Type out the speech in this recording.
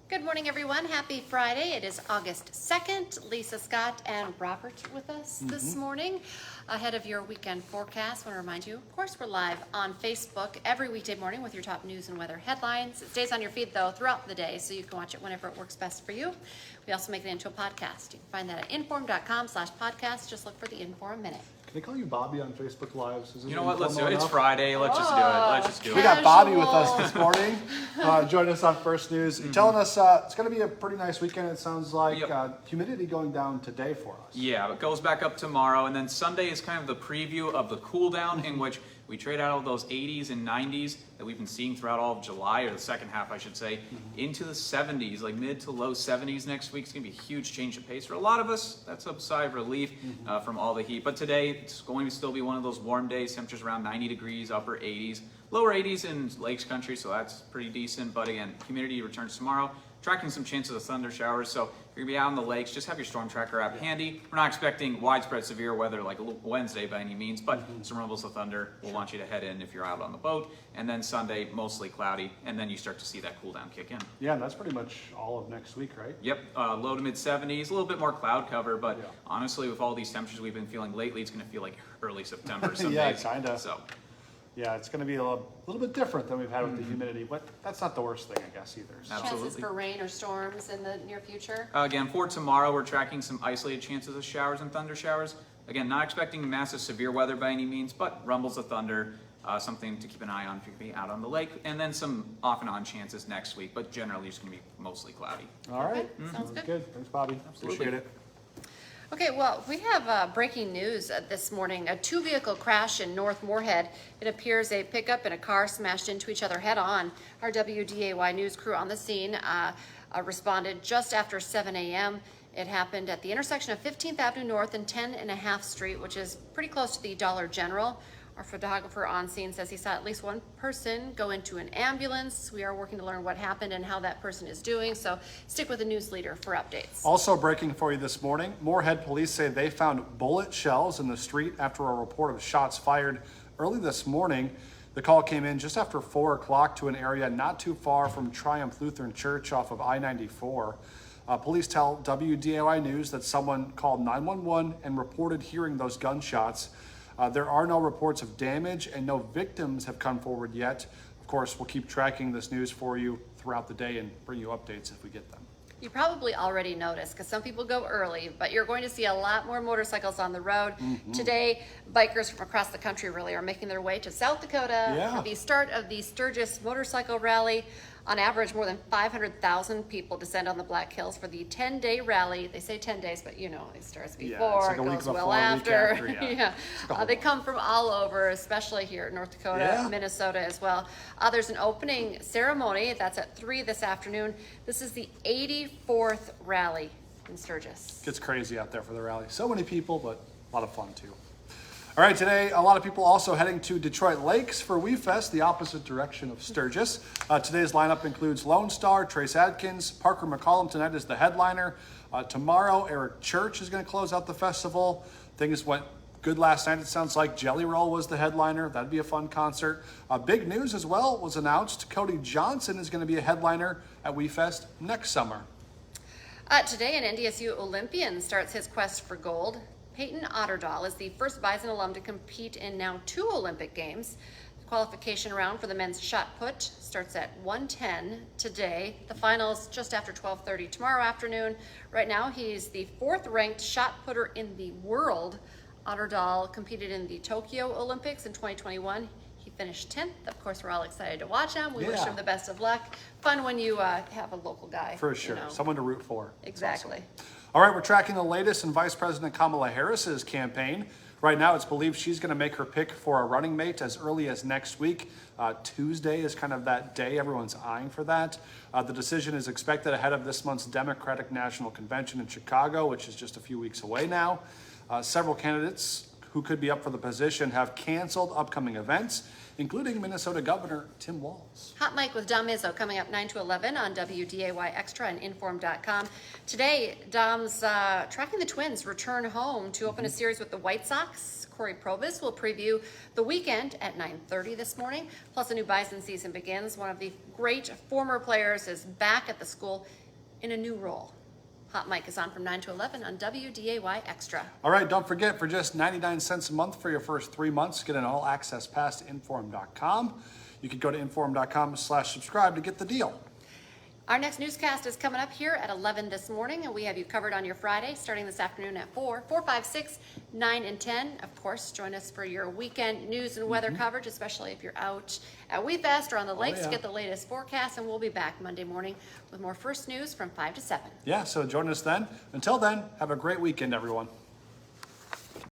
Good morning, everyone. Happy Friday. It is August 2nd. Lisa, Scott, and Robert with us this morning. Ahead of your weekend forecast, I want to remind you, of course, we're live on Facebook every weekday morning with your top news and weather headlines. It stays on your feed, though, throughout the day, so you can watch it whenever it works best for you. We also make it into a podcast. You can find that at inform.com/podcast. Just look for the Inform Minute. Can they call you Bobby on Facebook Lives? You know what? Let's do it. It's Friday. Let's just do it. Let's just do We it. got Bobby with us this morning. Joining us on First News. Telling us it's going to be a pretty nice weekend, it sounds like. Yep. Humidity going down today for us. Yeah, it goes back up tomorrow, and then Sunday is kind of the preview of the cool down in which we trade out of those 80s and 90s that we've been seeing throughout all of July, or the second half, I should say, into the 70s, like mid to low 70s next week. It's going to be a huge change of pace for a lot of us. That's a sigh of relief from all the heat. But today, it's going to still be one of those warm days, temperatures around 90 degrees, upper 80s, lower 80s in Lakes Country, so that's pretty decent. But again, humidity returns tomorrow. Tracking some chances of thunder showers, so if you're gonna be out on the lakes, just have your storm tracker app handy. We're not expecting widespread severe weather like Wednesday by any means, but some rumbles of thunder. We'll want you to head in if you're out on the boat. And then Sunday, mostly cloudy, and then you start to see that cool down kick in. Yeah, and that's pretty much all of next week, right? Yep, low to mid 70s, a little bit more cloud cover, but honestly, with all these temperatures we've been feeling lately, it's gonna feel like early September some days. Kinda. So. Yeah, it's going to be a little bit different than we've had with the humidity, but that's not the worst thing, I guess, either. So. Absolutely. Chances for rain or storms in the near future? Again, for tomorrow, we're tracking some isolated chances of showers and thunder showers. Again, not expecting massive severe weather by any means, but rumbles of thunder, something to keep an eye on if you're going to be out on the lake, and then some off and on chances next week, but generally it's going to be mostly cloudy. All right. Okay, sounds good. Thanks, Bobby. Absolutely. Appreciate it. Okay, well, we have breaking news this morning. A two-vehicle crash in North Moorhead. It appears a pickup and a car smashed into each other head-on. Our WDAY news crew on the scene responded just after 7 a.m. It happened at the intersection of 15th Avenue North and 10.5 Street, which is pretty close to the Dollar General. Our photographer on scene says he saw at least one person go into an ambulance. We are working to learn what happened and how that person is doing, so stick with the news leader for updates. Also breaking for you this morning, Moorhead police say they found bullet shells in the street after a report of shots fired early this morning. The call came in just after 4 o'clock to an area not too far from Triumph Lutheran Church off of I-94. Police tell WDAY News that someone called 911 and reported hearing those gunshots. There are no reports of damage and no victims have come forward yet. Of course, we'll keep tracking this news for you throughout the day and bring you updates if we get them. You probably already noticed because some people go early, but you're going to see a lot more motorcycles on the road. Today, bikers from across the country really are making their way to South Dakota for the start of the Sturgis Motorcycle Rally. On average, more than 500,000 people descend on the Black Hills for the 10-day rally. They say 10 days, but you know, it starts before, like it a week goes before, well a week after. after, They come from all over, especially here in North Dakota, Minnesota as well. There's an opening ceremony. That's at 3 this afternoon. This is the 84th rally in Sturgis. Gets crazy out there for the rally. So many people, but a lot of fun too. All right, today, a lot of people also heading to Detroit Lakes for WeFest, the opposite direction of Sturgis. Today's lineup includes Lone Star, Trace Adkins, Parker McCollum tonight is the headliner. Tomorrow, Eric Church is going to close out the festival. Things went good last night. It sounds like Jelly Roll was the headliner. That'd be a fun concert. Big news as well was announced. Cody Johnson is going to be a headliner at WeFest next summer. Today, an NDSU Olympian starts his quest for gold. Peyton Otterdahl is the first Bison alum to compete in now 2 Olympic Games. The qualification round for the men's shot put starts at 1:10 today. The finals just after 12:30 tomorrow afternoon. Right now, he's the 4th ranked shot putter in the world. Otterdahl competed in the Tokyo Olympics in 2021. He finished 10th. Of course, we're all excited to watch him. We wish him the best of luck. Fun when you have a local guy. For sure. Someone to root for. Exactly. All right, we're tracking the latest in Vice President Kamala Harris's campaign. Right now, it's believed she's going to make her pick for a running mate as early as next week. Tuesday is kind of that day. Everyone's eyeing for that. The decision is expected ahead of this month's Democratic National Convention in Chicago, which is just a few weeks away now. Several candidates who could be up for the position have canceled upcoming events. including Minnesota Governor Tim Walz. Hot Mike with Dom Izzo coming up 9 to 11 on WDAY Extra and Inform.com. Today, Dom's tracking the Twins' return home to open a series with the White Sox. Corey Provis will preview the weekend at 9:30 this morning. Plus, a new Bison season begins. One of the great former players is back at the school in a new role. Hot Mike is on from 9 to 11 on WDAY Extra. All right, don't forget, for just 99 cents a month for your first 3 months, get an all-access pass to Inform.com. You can go to Inform.com/subscribe to get the deal. Our next newscast is coming up here at 11 this morning, and we have you covered on your Friday, starting this afternoon at 4, 5, 6, 9, and 10. Of course, join us for your weekend news and weather coverage, especially if you're out at WeFest or on the lakes to get the latest forecast. And we'll be back Monday morning with more First News from 5 to 7. Yeah, so join us then. Until then, have a great weekend, everyone.